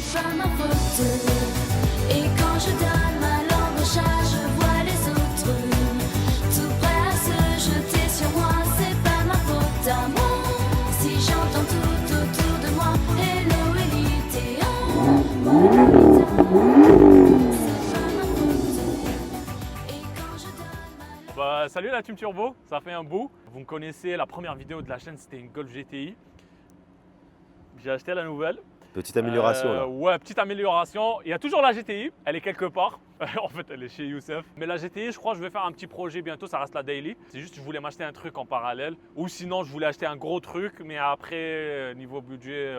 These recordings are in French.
c'est pas ma faute. Et quand je donne ma langue au chat, je vois les autres tout prêts à se jeter sur moi. C'est pas ma faute à moi. Si j'entends tout autour de moi, hello Elite, c'est pas ma faute. Et quand je donne ma langue. Salut la Team Turbo, ça fait un bout. Vous me connaissez, la première vidéo de la chaîne c'était une Golf GTI. J'ai acheté la nouvelle. Petite amélioration là. Ouais, petite amélioration. Il y a toujours la GTI, elle est quelque part. En fait, elle est chez Youssef. Mais la GTI, je crois que je vais faire un petit projet bientôt, ça reste la Daily. C'est juste que je voulais m'acheter un truc en parallèle. Ou sinon, je voulais acheter un gros truc, mais après, niveau budget,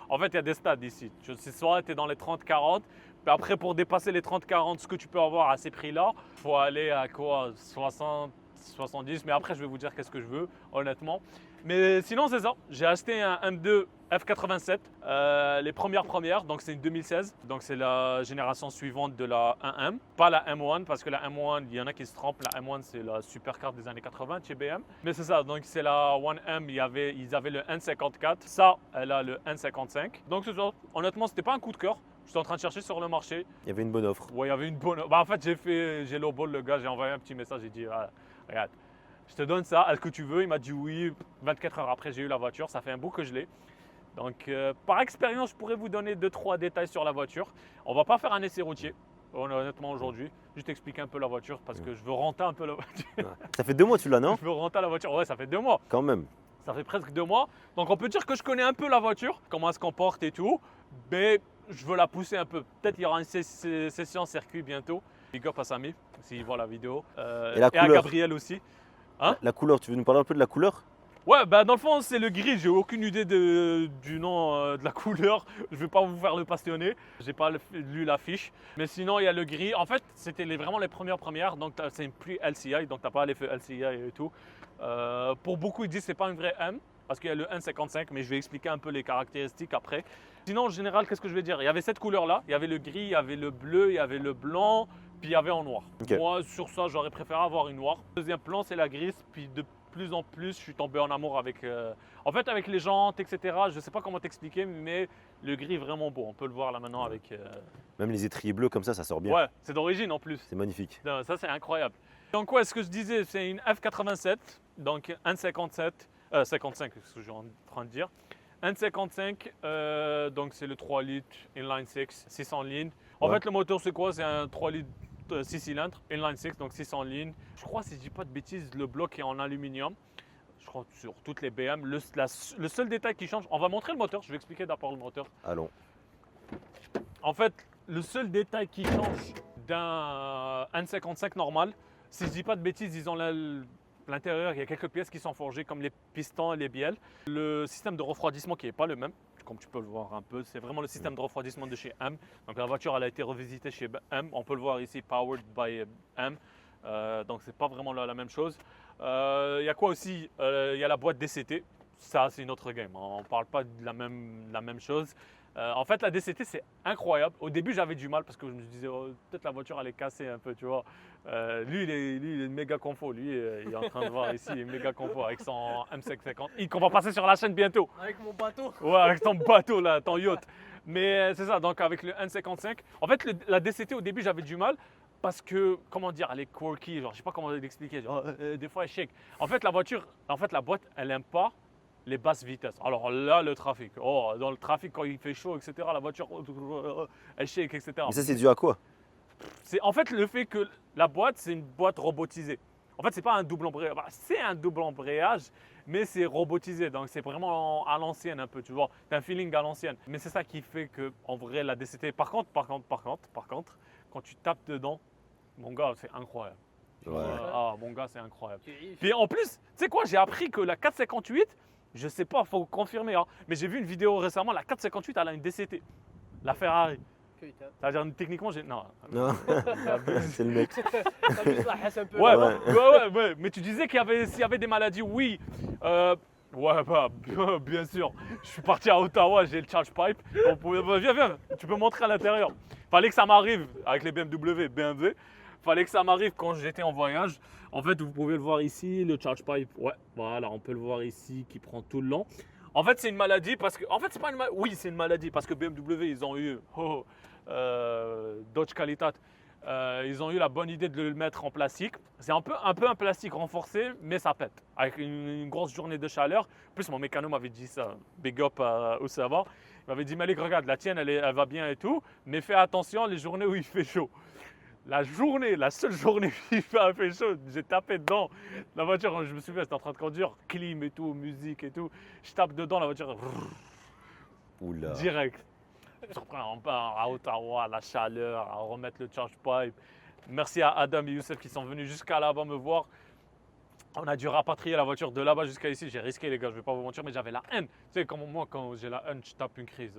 en fait, il y a des stades ici. C'est soit tu es dans les 30-40, puis après, pour dépasser les 30-40, ce que tu peux avoir à ces prix-là, il faut aller à quoi 60, 70. Mais après, je vais vous dire qu'est-ce que je veux, honnêtement. Mais sinon, c'est ça. J'ai acheté un M2 F87, les premières, donc c'est une 2016. Donc c'est la génération suivante de la 1M. Pas la M1, parce que la M1, il y en a qui se trompent. La M1, c'est la supercar des années 80 chez BM. Mais c'est ça, donc c'est la 1M, ils avaient le N54. Ça, elle a le N55. Donc c'est ça. Honnêtement, c'était pas un coup de cœur. Je suis en train de chercher sur le marché. Il y avait une bonne offre. Ouais, il y avait une bonne. Bah, en fait, j'ai lowball le gars, j'ai envoyé un petit message, j'ai dit ah, regarde, je te donne ça, est-ce que tu veux? Il m'a dit oui. 24 heures après, j'ai eu la voiture, ça fait un bout que je l'ai. Donc, par expérience, je pourrais vous donner 2-3 détails sur la voiture. On va pas faire un essai routier, honnêtement, aujourd'hui. Juste expliquer un peu la voiture parce que je veux renter un peu la voiture. Ouais. Ça fait 2 mois tu l'as, non? Je veux renter la voiture, ouais, ça fait 2 mois. Quand même. Ça fait presque 2 mois. Donc, on peut dire que je connais un peu la voiture, comment elle se comporte et tout. Mais je veux la pousser un peu. Peut-être qu'il y aura une session circuit bientôt. Big up à Samy, s'il voit la vidéo. Et la à couleur. Gabriel aussi. Hein? La couleur, tu veux nous parler un peu de la couleur? Ouais, bah dans le fond, c'est le gris. J'ai aucune idée du nom de la couleur. Je vais pas vous faire le passionné. J'ai pas lu l'affiche. Mais sinon, il y a le gris. En fait, c'était vraiment les premières. Donc, c'est une plus LCI. Donc, t'as pas les feux LCI et tout. Pour beaucoup, ils disent que c'est pas une vraie M. Parce qu'il y a le N55. Mais je vais expliquer un peu les caractéristiques après. Sinon, en général, qu'est-ce que je vais dire? Il y avait cette couleur-là. Il y avait le gris, il y avait le bleu, il y avait le blanc. Puis il y avait en noir. Okay. Moi, sur ça, j'aurais préféré avoir une noire. Deuxième plan, c'est la grise. Puis de plus en plus, je suis tombé en amour avec, en fait, avec les jantes, etc. Je ne sais pas comment t'expliquer, mais le gris est vraiment beau. On peut le voir là maintenant avec. Même les étriers bleus comme ça sort bien. Ouais, c'est d'origine en plus. C'est magnifique. Non, ça, c'est incroyable. Donc, ouais, ce que je disais, c'est une F87, donc 1,57, 55, c'est ce que je suis en train de dire. 1,55, donc c'est le 3 litres, inline 6, 600 lignes. En fait, le moteur, c'est quoi? C'est un 3 litres. 6 cylindres, inline 6, donc 600 lignes. Je crois, si je dis pas de bêtises, le bloc est en aluminium. Je crois sur toutes les BM. Le seul détail qui change, on va montrer le moteur. Je vais expliquer d'abord le moteur. Allons. En fait, le seul détail qui change d'un N55 normal, si je dis pas de bêtises, ils ont l'intérieur, il y a quelques pièces qui sont forgées comme les pistons et les bielles. Le système de refroidissement qui n'est pas le même. Comme tu peux le voir un peu, c'est vraiment le système de refroidissement de chez M. Donc la voiture, elle a été revisitée chez M. On peut le voir ici, powered by M. Donc c'est pas vraiment la même chose. Il y a quoi aussi? Il y a la boîte DCT. Ça, c'est une autre game. On ne parle pas de la même chose. En fait, la DCT, c'est incroyable. Au début, j'avais du mal parce que je me disais, oh, peut-être la voiture, elle est cassée un peu, tu vois. Lui, il est méga confort. Lui, il est en train de voir ici, il est méga confort avec son M550i qu'on va passer sur la chaîne bientôt. Avec mon bateau. Ouais, avec ton bateau, là, ton yacht. Mais c'est ça, donc avec le N55. En fait, la DCT, au début, j'avais du mal parce que, comment dire, elle est quirky. Genre, je sais pas comment l'expliquer. Des fois, elle shake. En fait, la boîte, elle n'aime pas les basses vitesses. Alors là, le trafic. Oh, dans le trafic, quand il fait chaud, etc., la voiture, elle shake, etc. Mais ça, c'est dû à quoi? C'est en fait le fait que la boîte, c'est une boîte robotisée. En fait, c'est pas un double embrayage. Bah, c'est un double embrayage, mais c'est robotisé. Donc, c'est vraiment à l'ancienne un peu, tu vois. C'est un feeling à l'ancienne. Mais c'est ça qui fait que, en vrai, la DCT. Par contre, quand tu tapes dedans, mon gars, c'est incroyable. Ouais. Ah, mon gars, c'est incroyable. Puis en plus, tu sais quoi, j'ai appris que la 458, je sais pas, faut confirmer, hein, mais j'ai vu une vidéo récemment, la 458, elle a une DCT, la Ferrari. Putain. C'est-à-dire, techniquement, j'ai. Non. Non, c'est le mec. T'abuses la haisse un peu. Ouais, Ouais. ouais. Mais tu disais s'il y avait des maladies, oui. Ouais, bah, bien sûr. Je suis parti à Ottawa, j'ai le charge pipe. Viens, tu peux montrer à l'intérieur. Fallait que ça m'arrive avec les BMW. Fallait que ça m'arrive quand j'étais en voyage. En fait, vous pouvez le voir ici, le charge pipe. Ouais, voilà, on peut le voir ici qui prend tout le long. En fait, c'est une maladie parce que. En fait, c'est pas une maladie. Oui, c'est une maladie parce que BMW, ils ont eu. Dodge Qualitat. Ils ont eu la bonne idée de le mettre en plastique. C'est un peu un plastique renforcé, mais ça pète. Avec une grosse journée de chaleur. En plus, mon mécano m'avait dit ça. Big up au savoir. Il m'avait dit, Malik, regarde, la tienne, elle va bien et tout, mais fais attention les journées où il fait chaud. La seule journée où il fait chaud, j'ai tapé dedans. La voiture, je me souviens, j'étais en train de conduire, clim et tout, musique et tout. Je tape dedans, la voiture, Oula. direct. Je reprends à Ottawa, la chaleur, à remettre le charge pipe. Merci à Adam et Youssef qui sont venus jusqu'à là-bas me voir. On a dû rapatrier la voiture de là-bas jusqu'à ici. J'ai risqué, les gars, je ne vais pas vous mentir, mais j'avais la haine. Tu sais, comme moi, quand j'ai la haine, je tape une crise.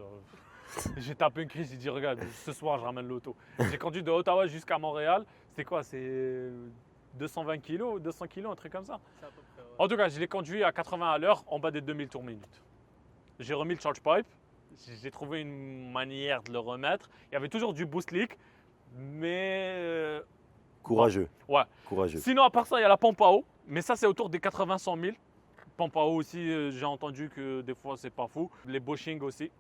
J'ai tapé une crise, j'ai dit, regarde, ce soir, je ramène l'auto. J'ai conduit de Ottawa jusqu'à Montréal. C'était quoi? C'est 220 kilos, 200 kilos, un truc comme ça. C'est à peu près, ouais. En tout cas, je l'ai conduit à 80 à l'heure, en bas des 2000 tours minute. J'ai remis le charge pipe. J'ai trouvé une manière de le remettre. Il y avait toujours du boost leak, mais Courageux. ouais. Courageux. Sinon, à part ça, il y a la pompe à eau. Mais ça, c'est autour des 80-100 000. Pompe à eau aussi, j'ai entendu que des fois, c'est pas fou. Les bushings aussi.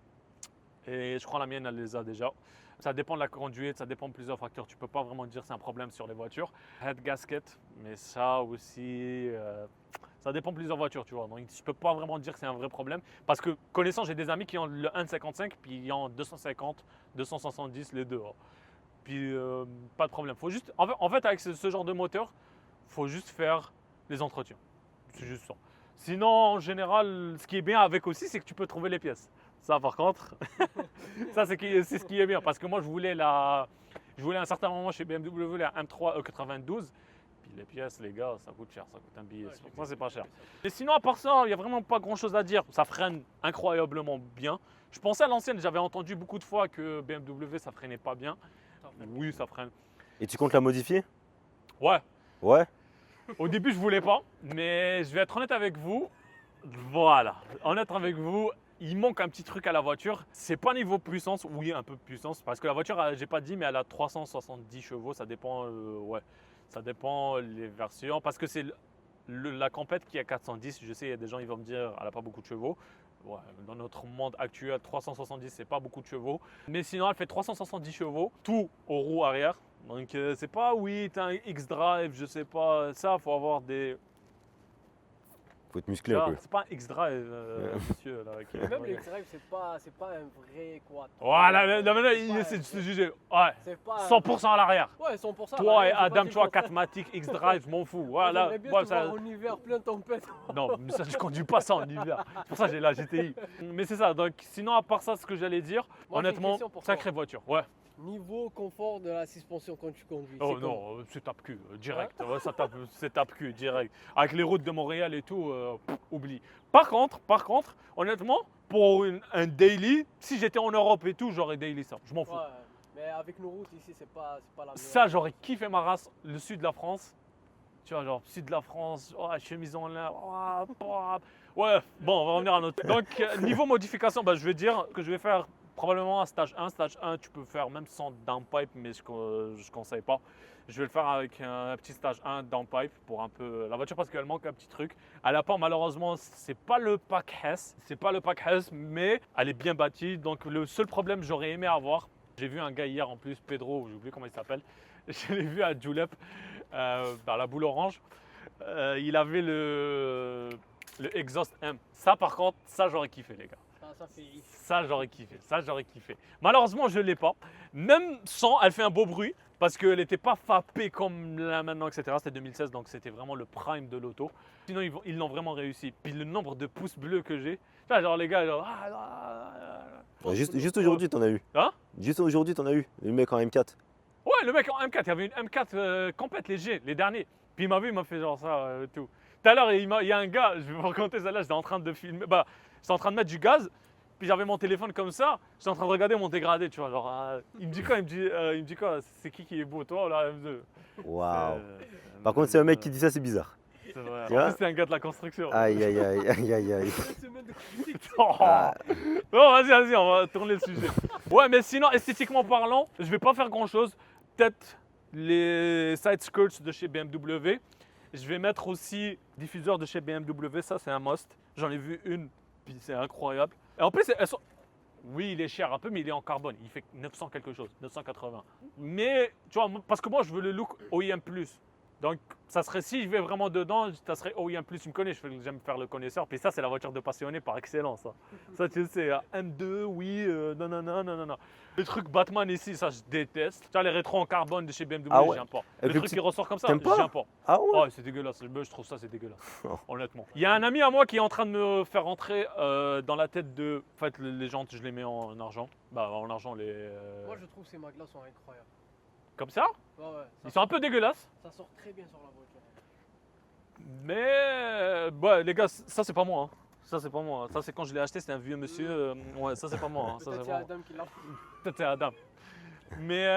Et je crois la mienne, elle les a déjà. Ça dépend de la conduite, ça dépend de plusieurs facteurs. Tu peux pas vraiment dire que c'est un problème sur les voitures. Head gasket, mais ça aussi, ça dépend de plusieurs voitures, tu vois. Donc, je peux pas vraiment dire que c'est un vrai problème. Parce que connaissant, j'ai des amis qui ont le 1.55, puis ils ont 250, 270, les deux. Puis pas de problème. Faut juste, en fait, avec ce genre de moteur, faut juste faire les entretiens. C'est juste ça. Sinon, en général, ce qui est bien avec aussi, c'est que tu peux trouver les pièces. Ça, par contre, ça, c'est ce qui est bien. Parce que moi, je voulais à un certain moment chez BMW la M3 E92. Puis les pièces, les gars, ça coûte cher. Ça coûte un billet. Ouais, Pour ça, c'est pas cher. Et sinon, à part ça, il n'y a vraiment pas grand-chose à dire. Ça freine incroyablement bien. Je pensais à l'ancienne, j'avais entendu beaucoup de fois que BMW, ça freinait pas bien. Oui, ça freine. Et tu comptes la modifier? Ouais. Ouais. Au début, je voulais pas, mais je vais être honnête avec vous. Voilà, honnête avec vous, il manque un petit truc à la voiture. C'est pas niveau puissance, oui, un peu de puissance, parce que la voiture, j'ai pas dit, mais elle a 370 chevaux. Ça dépend, ouais, ça dépend les versions, parce que c'est la compète qui a 410. Je sais, il y a des gens, ils vont me dire, elle a pas beaucoup de chevaux. Ouais, dans notre monde actuel, 370, c'est pas beaucoup de chevaux. Mais sinon, elle fait 370 chevaux, tout aux roues arrière. Donc, c'est pas, oui, tu as un X-Drive, je sais pas, ça, il faut avoir des. Faut être musclé un peu. C'est pas un X-Drive, monsieur. Là, qui- Même le X-Drive, c'est pas un vrai quad. Voilà, là, maintenant, il Ouais, essaie de se juger. Ouais, C'est pas 100% à l'arrière. Ouais, 100%. Toi et c'est pas Adam, qu'il tu vois, faut- 4matic, X-Drive, je m'en fous. Voilà. J'aimerais bien Ouais, te ça- voir en hiver plein tempête. Non, mais ça, je conduis pas ça en hiver. C'est pour ça que j'ai la GTI. Mais c'est ça. Donc, sinon, à part ça, ce que j'allais dire, Moi, j'ai une honnêtement, question pour toi. sacrée voiture. Ouais. Niveau confort de la suspension quand tu conduis. Oh c'est non, c'est tape-cul, direct. Ouais, ça tape, c'est tape-cul, direct. Avec les routes de Montréal et tout, oublie. Par contre, honnêtement, pour un daily, si j'étais en Europe et tout, j'aurais daily ça. Je m'en fous. comment Ouais, mais avec nos routes ici, c'est pas la meilleure. Ça, j'aurais kiffé ma race, le sud de la France. Tu vois, genre, sud de la France, oh, chemise en lin. Ouais, bon, on va revenir à notre. Donc, niveau modification, bah, je vais dire que je vais faire probablement un stage 1. Stage 1, tu peux faire même sans downpipe, mais je ne conseille pas. Je vais le faire avec un petit stage 1 downpipe pour un peu la voiture parce qu'elle manque un petit truc. Elle n'a pas, malheureusement, c'est pas le pack Hess, mais elle est bien bâtie. Donc, le seul problème que j'aurais aimé avoir, j'ai vu un gars hier en plus, Pedro, j'ai oublié comment il s'appelle. Je l'ai vu à Julep, dans la boule orange. Il avait le exhaust M. Ça, par contre, ça, j'aurais kiffé, les gars. Ça fait. Ça, j'aurais kiffé. Malheureusement, je ne l'ai pas. Même sans, elle fait un beau bruit parce qu'elle n'était pas fapée comme là maintenant, etc. C'était 2016, donc c'était vraiment le prime de l'auto. Sinon, ils l'ont vraiment réussi. Puis le nombre de pouces bleus que j'ai, genre les gars, genre, Ouais, juste aujourd'hui, t'en as eu. Hein? Juste aujourd'hui, t'en as eu. Le mec en M4. Ouais, le mec en M4, il y avait une M4 complète léger, les derniers. Puis il m'a vu, il m'a fait genre ça, tout. Tout à l'heure, il y a un gars, je vais vous raconter ça là, j'étais en train de filmer, j'étais en train de mettre du gaz, puis j'avais mon téléphone comme ça, j'étais en train de regarder mon dégradé, tu vois, genre, il me dit quoi, c'est qui est beau, toi ou la M2? Waouh. Par contre, c'est un mec qui dit ça, c'est bizarre. C'est vrai. Tu vois? En plus, c'est un gars de la construction. Aïe, aïe, aïe, aïe, aïe, aïe. Une semaine de critique. Oh. Ah. Bon, vas-y, on va tourner le sujet. Ouais, mais sinon, esthétiquement parlant, je vais pas faire grand chose. Peut-être les side skirts de chez BMW. Je vais mettre aussi diffuseur de chez BMW, ça c'est un must. J'en ai vu une, Puis c'est incroyable. Et en plus, elles sont... Oui, il est cher un peu, mais il est en carbone. Il fait 900 quelque chose, 980. Mais, tu vois, parce que moi, je veux le look OEM+. Donc, ça serait, si je vais vraiment dedans, ça serait OEM+. Tu me connais, j'aime faire le connaisseur. Puis ça, c'est la voiture de passionné par excellence. Ça, tu le sais, M2, oui, non, non, non, non, non, non. Le truc Batman ici, ça, je déteste. Tu vois, les rétros en carbone de chez BMW, Ah ouais. j'aime pas. Avec Le le truc petit- qui ressort comme ça, T'aimes pas j'aime pas. Ah ouais. Oh, c'est dégueulasse. Je trouve ça, c'est dégueulasse. Honnêtement. Il y a un ami à moi qui est en train de me faire rentrer dans la tête de. En fait, les jantes, je les mets en argent. Bah, en argent, les. Moi, je trouve que ces maglas sont incroyables. Comme ça. Ouais, ouais. Ils sont un peu dégueulasses. Ça sort très bien sur la voiture. Mais. Bah, les gars, ça, c'est pas moi. Hein. Ça, c'est pas moi. Ça, c'est quand je l'ai acheté, c'était un vieux monsieur. Ouais, ça, c'est pas moi. Hein. Ça, Peut-être c'est c'est vraiment- Adam qui l'a. Peut-être c'est Adam. Mais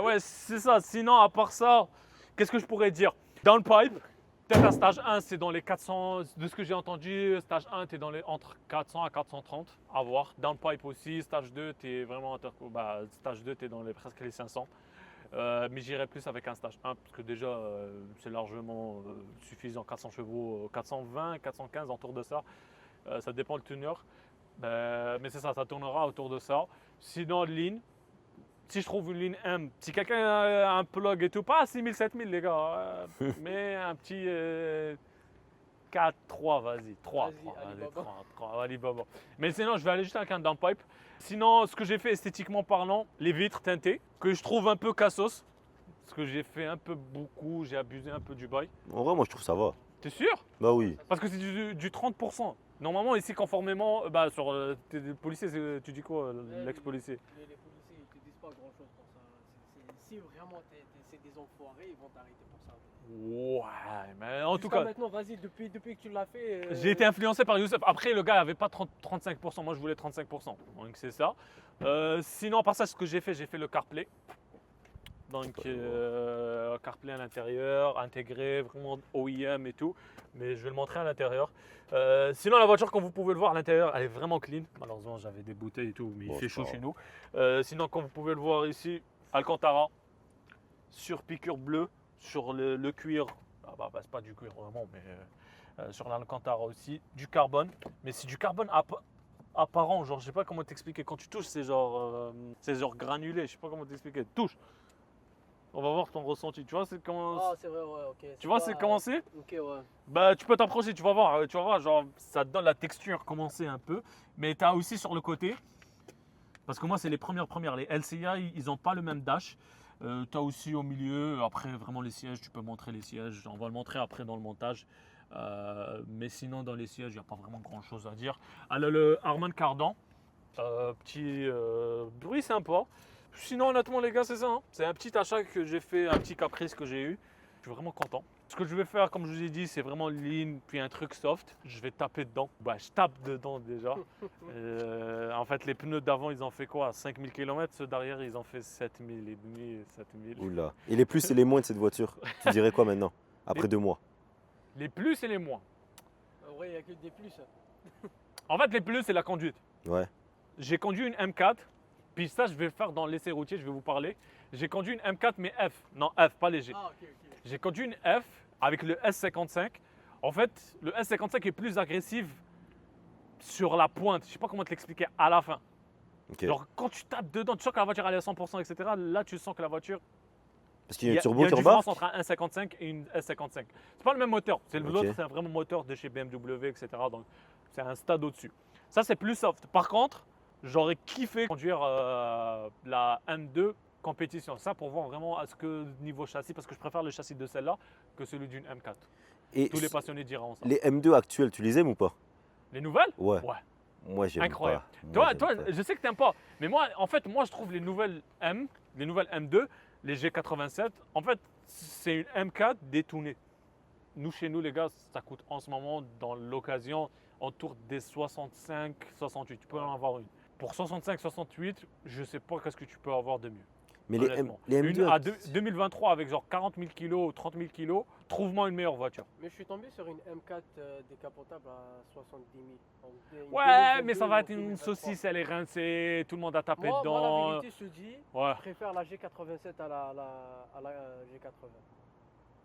ouais, c'est ça. Sinon, à part ça, qu'est-ce que je pourrais dire? Downpipe, peut-être un stage 1, c'est dans les 400. De ce que j'ai entendu, stage 1, tu es dans les, entre 400 à 430 à voir. Downpipe aussi, stage 2, tu es vraiment. Stage 2, tu es dans les, presque les 500. Mais j'irais plus avec un stage 1 parce que déjà c'est largement suffisant. 400 chevaux, 420, 415 autour de ça. Ça dépend le teneur. Mais c'est ça, ça tournera autour de ça. Sinon, ligne. Si je trouve une ligne M, si quelqu'un a un plug et tout, pas à 6000, 7000 les gars, mais un petit 4, 3, vas-y, 3, Vas-y, 3, vas-y, Alibaba. 3, Alibaba. Mais sinon, je vais aller juste avec un downpipe. Sinon, ce que j'ai fait esthétiquement parlant, les vitres teintées, que je trouve un peu cassos, parce que j'ai fait un peu beaucoup, j'ai abusé un peu du bail. En vrai, moi, je trouve ça va. T'es sûr? Bah oui. Parce que c'est du 30%. Normalement, ici, conformément, sur t'es policier, tu dis quoi, l'ex-policier? Les policiers, ils te disent pas grand chose pour ça. Si vraiment c'est des enfoirés, ils vont t'arrêter pour ça. Ouais, mais en tout Jusqu'à cas, maintenant, vas-y, depuis que tu l'as fait. j'ai été influencé par Youssef. Après, le gars avait pas 35%, moi je voulais 35%. Donc c'est ça. Sinon, par ça, ce que j'ai fait le CarPlay. Donc CarPlay à l'intérieur, intégré, vraiment OEM et tout. Mais je vais le montrer à l'intérieur. Sinon, la voiture, comme vous pouvez le voir à l'intérieur, elle est vraiment clean. Malheureusement, j'avais des bouteilles et tout, mais Bon, il fait c'est chaud pas chez nous. Sinon, comme vous pouvez le voir ici, Alcantara sur piqûre bleue, sur le cuir. Ah bah, c'est pas du cuir vraiment, mais sur l'Alcantara aussi. Du carbone, mais c'est du carbone apparent. Genre, je sais pas comment t'expliquer. Quand tu touches, c'est genre granulé. Je sais pas comment t'expliquer. Touche. On va voir ton ressenti. Tu vois, c'est comment. Ah, c'est vrai, ouais, ok. Tu vois, c'est comment c'est. Ok, ouais. Bah, tu peux t'approcher, tu vas voir, genre, ça te donne la texture commencer un peu, mais tu as aussi sur le côté, parce que moi, c'est les premières, les LCI, ils n'ont pas le même dash. Tu as aussi au milieu, après, vraiment les sièges, tu peux montrer les sièges, on va le montrer après dans le montage. Mais sinon, dans les sièges, il n'y a pas vraiment grand chose à dire. Alors, le Harman Kardon, petit bruit sympa. Sinon, honnêtement, les gars, c'est ça. Hein. C'est un petit achat que j'ai fait, un petit caprice que j'ai eu. Je suis vraiment content. Ce que je vais faire, comme je vous ai dit, c'est vraiment lean, puis un truc soft. Je vais taper dedans. Bah, je tape dedans déjà. En fait, les pneus d'avant, ils ont fait quoi? 5000 km. Ceux derrière, ils ont fait 7000 et demi, 7000. Oula. Et les plus et les moins de cette voiture, tu dirais quoi maintenant? Après 2 mois. Les plus et les moins. En vrai, il n'y a que des plus. En fait, les plus, c'est la conduite. Ouais. J'ai conduit une M4. Puis ça, je vais le faire dans l'essai routier, je vais vous parler. J'ai conduit une M4, mais F. Non, F, pas léger. Ah, ok, ok. J'ai conduit une F avec le S55. En fait, le S55 est plus agressif sur la pointe. Je sais pas comment te l'expliquer à la fin. Ok. Genre, quand tu tapes dedans, tu sens que la voiture elle est à 100%, etc. Là, tu sens que la voiture. Parce qu'il y a un il turbo y a qui une embarque. différence entre un S55 et une S55. C'est pas le même moteur. C'est Ok. l'autre, c'est un vraiment moteur de chez BMW, etc. Donc, c'est un stade au-dessus. Ça, c'est plus soft. Par contre, j'aurais kiffé conduire la M2 compétition. Ça, pour voir vraiment à ce que niveau châssis, parce que je préfère le châssis de celle-là que celui d'une M4. Et Tous les passionnés diront ça. les M2 actuels, tu les aimes ou pas? Les nouvelles? Ouais. Ouais. Moi, j'aime Incroyable. pas. Moi, Toi, j'aime toi, pas. je sais que t'aimes pas, mais moi, en fait, moi, je trouve les nouvelles M2, les G87, en fait, c'est une M4 détournée. Nous, chez nous, les gars, ça coûte en ce moment, dans l'occasion, autour des 65, 68. Tu peux en avoir une. Pour 65, 68, je sais pas qu'est-ce que tu peux avoir de mieux. Mais Honnêtement. les M2, Une à 2023 avec genre 40 000 kilos, 30 000 kilos, trouve-moi une meilleure voiture. Mais je suis tombé sur une M4 décapotable à 70 000. En Ouais, mais 2022 ça va ou être une 2023. saucisse, elle est rincée, tout le monde a tapé Moi, dedans. la vérité, je te dis, Ouais. je préfère la G87 à la G80.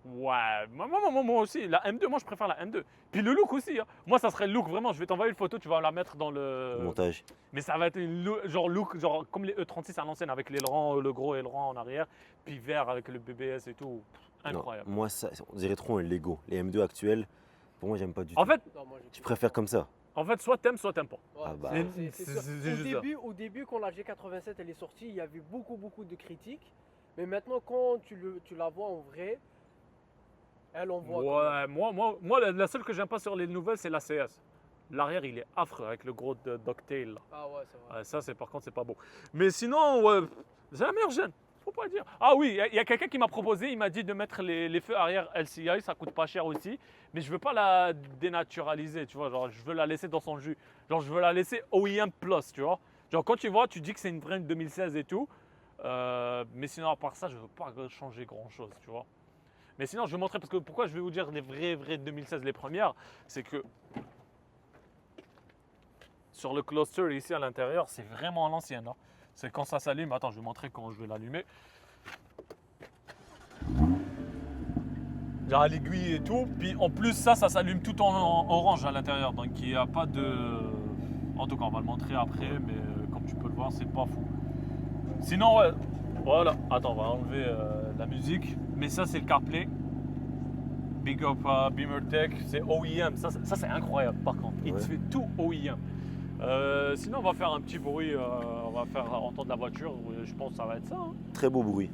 Ouais, moi aussi, la M2, moi je préfère la M2. Puis le look aussi, hein. Moi ça serait le look vraiment, je vais t'envoyer une photo, tu vas la mettre dans le... Montage. Mais ça va être une look, genre comme les E36 à l'ancienne, avec l'aileron, le gros aileron en arrière, puis vert avec le BBS et tout. Incroyable. Non, moi, ça, on dirait trop un Lego. Les M2 actuels, pour moi, j'aime pas du En tout. fait, Non, moi, Tu préfères comme ça? soit t'aimes pas. Ouais, Ah bah. c'est sûr. C'est juste ça. Au début, quand la G87 elle est sortie, il y avait beaucoup de critiques. Mais maintenant, quand tu la vois en vrai, elle envoie. quand même. Ouais, moi la seule que j'aime pas sur les nouvelles, c'est la CS. L'arrière, il est affreux avec le gros Ducktail. Là. Ah ouais, c'est vrai. Ouais, ça, par contre, c'est pas beau. Mais sinon, ouais, c'est la meilleure gêne. Faut pas dire. Ah oui, il y a quelqu'un qui m'a proposé, il m'a dit de mettre les feux arrière LCI, ça coûte pas cher aussi. Mais je veux pas la dénaturaliser, tu vois. Genre, je veux la laisser dans son jus. Genre, je veux la laisser OEM Plus, tu vois. Genre, quand tu vois, tu dis que c'est une vraie 2016 et tout. Mais sinon, à part ça, je veux pas changer grand chose, tu vois. Mais sinon, je vais montrer, parce que pourquoi je vais vous dire les vraies 2016, les premières, c'est que sur le cluster ici à l'intérieur, c'est vraiment à l'ancienne. Hein. C'est quand ça s'allume. Attends, je vais montrer comment je vais l'allumer. Genre l'aiguille et tout. Puis en plus, ça s'allume tout en orange à l'intérieur. Donc il n'y a pas de. En tout cas, on va le montrer après. Mais comme tu peux le voir, c'est pas fou. Sinon, ouais. Voilà. Attends, on va enlever la musique. Mais ça, c'est le CarPlay. Big Up Beamer Tech. C'est OEM. Ça c'est incroyable par contre. Il te fait tout OEM. Sinon, on va faire un petit bruit, on va faire entendre la voiture. Je pense que ça va être ça. Hein. Très beau bruit.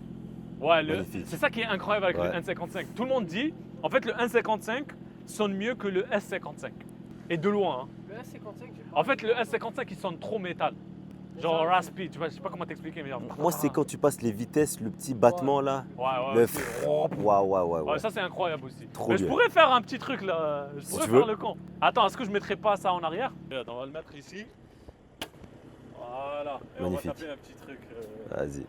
Ouais, Magnifique. c'est ça qui est incroyable avec le N55. Tout le monde dit, en fait, le N55 sonne mieux que le S55. Et de loin. Hein. Le S55, j'ai pas. En fait, le S55, il sonne trop métal. Genre raspy, tu vois, je sais pas comment t'expliquer, mais genre... Moi, c'est quand tu passes les vitesses, le petit battement là. Ouais, Le aussi. waouh. Ouais, ça c'est incroyable aussi. Trop Mais je bien. pourrais faire un petit truc là. Je Si pourrais tu faire veux. le con. Attends, est-ce que je mettrais pas ça en arrière? Attends, on va le mettre ici. Voilà. Et Magnifique. on va taper un petit truc. Vas-y.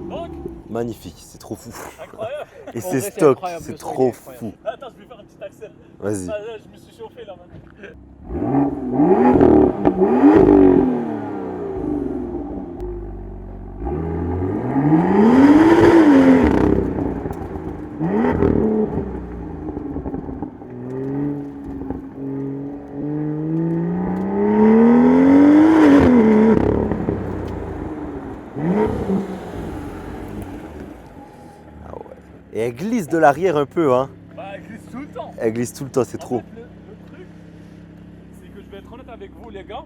Donc, Magnifique, c'est trop fou. incroyable. Et En c'est vrai, c'est stock, incroyable, c'est le son, trop il est incroyable. fou. Attends, je vais faire un petit accel. Vas-y. Ah, là, je me suis chauffé là maintenant. Ah ouais. Et elle glisse de l'arrière un peu, hein. Bah, elle glisse tout le temps. Elle glisse tout le temps, c'est En trop. fait, le truc, c'est que je vais être honnête avec vous, les gars.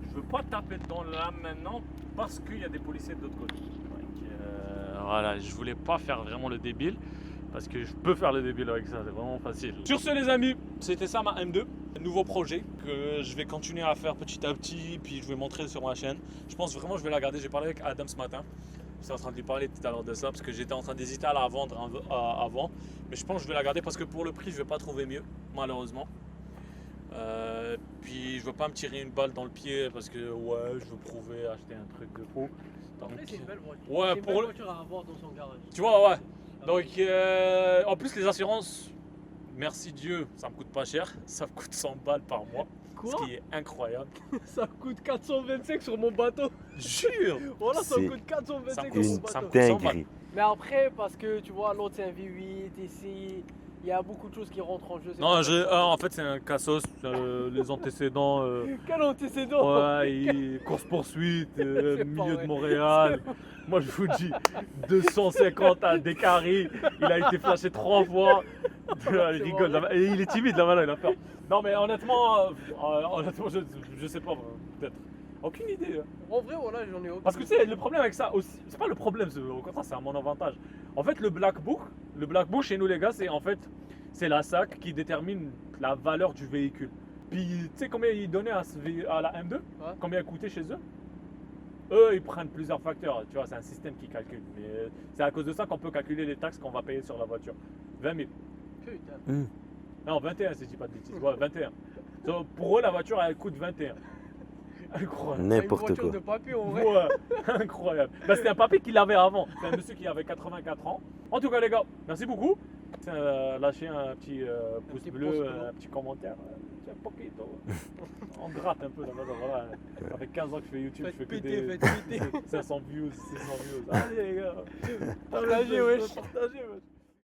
Je veux pas taper dedans là maintenant parce qu'il y a des policiers de l'autre côté. Donc, voilà, je voulais pas faire vraiment le débile parce que je peux faire le débile avec ça, c'est vraiment facile. Sur ce, les amis, c'était ça ma M2. Un nouveau projet que je vais continuer à faire petit à petit, puis je vais montrer sur ma chaîne. Je pense vraiment que je vais la garder. J'ai parlé avec Adam ce matin. J'étais en train de lui parler tout à l'heure de ça parce que j'étais en train d'hésiter à la vendre avant. Mais je pense que je vais la garder parce que pour le prix, je vais pas trouver mieux, malheureusement. Puis je veux pas me tirer une balle dans le pied parce que ouais, je veux prouver, acheter un truc de faux. Donc, Après, c'est une belle voiture. Ouais, C'est une pour belle le- voiture à avoir dans son garage. tu vois, ouais. Donc en plus les assurances, merci Dieu, ça me coûte pas cher. Ça me coûte 100 balles par mois. Quoi? Ce qui est incroyable. Ça coûte 425 sur mon bateau. Jure. Voilà, ça C'est me coûte 425 Ça me sur coûte- mon Une ça me bateau. coûte 100 dinguerie. Mais après, parce que tu vois, l'autre c'est un V8, ici, il y a beaucoup de choses qui rentrent en jeu. c'est Non, pas en fait c'est un cassos, les antécédents. Quel antécédent! Ouais, course-poursuite, C'est pas milieu vrai. de Montréal. Moi je vous dis, 250 à Descaries, il a été flashé 3 fois. Il rigole, vrai. et il est timide là maintenant, il a peur. Non mais honnêtement, je sais pas, peut-être. Aucune idée. Hein. En vrai, voilà, j'en ai aucun. Parce que tu sais, le problème avec ça aussi, c'est pas le problème, au contraire, c'est à mon avantage. En fait, le Black Book chez nous les gars, c'est en fait, c'est la SAC qui détermine la valeur du véhicule. Puis, tu sais combien ils donnaient à la M2 Combien elle coûtait chez eux Eux, ils prennent plusieurs facteurs, tu vois, c'est un système qui calcule. Mais c'est à cause de ça qu'on peut calculer les taxes qu'on va payer sur la voiture. 20 000. Putain. Non, 21 si je dis pas de bêtises. Ouais, 21. Donc, pour eux, la voiture, elle coûte 21. Incroyable. N'importe Une voiture quoi. de papier en vrai. Ouais, incroyable. Bah, c'était un papy qui l'avait avant. C'est un monsieur qui avait 84 ans. En tout cas, les gars, merci beaucoup. Lâchez un petit pouce petit bleu, pouce bleu. un petit commentaire. poquito. On gratte un peu là-bas. Voilà. Ça fait 15 ans que je fais YouTube, je fais Faites que péter, des faites péter. 500 views, 600 views. Allez les gars, Partagez, wesh. partagez, wesh.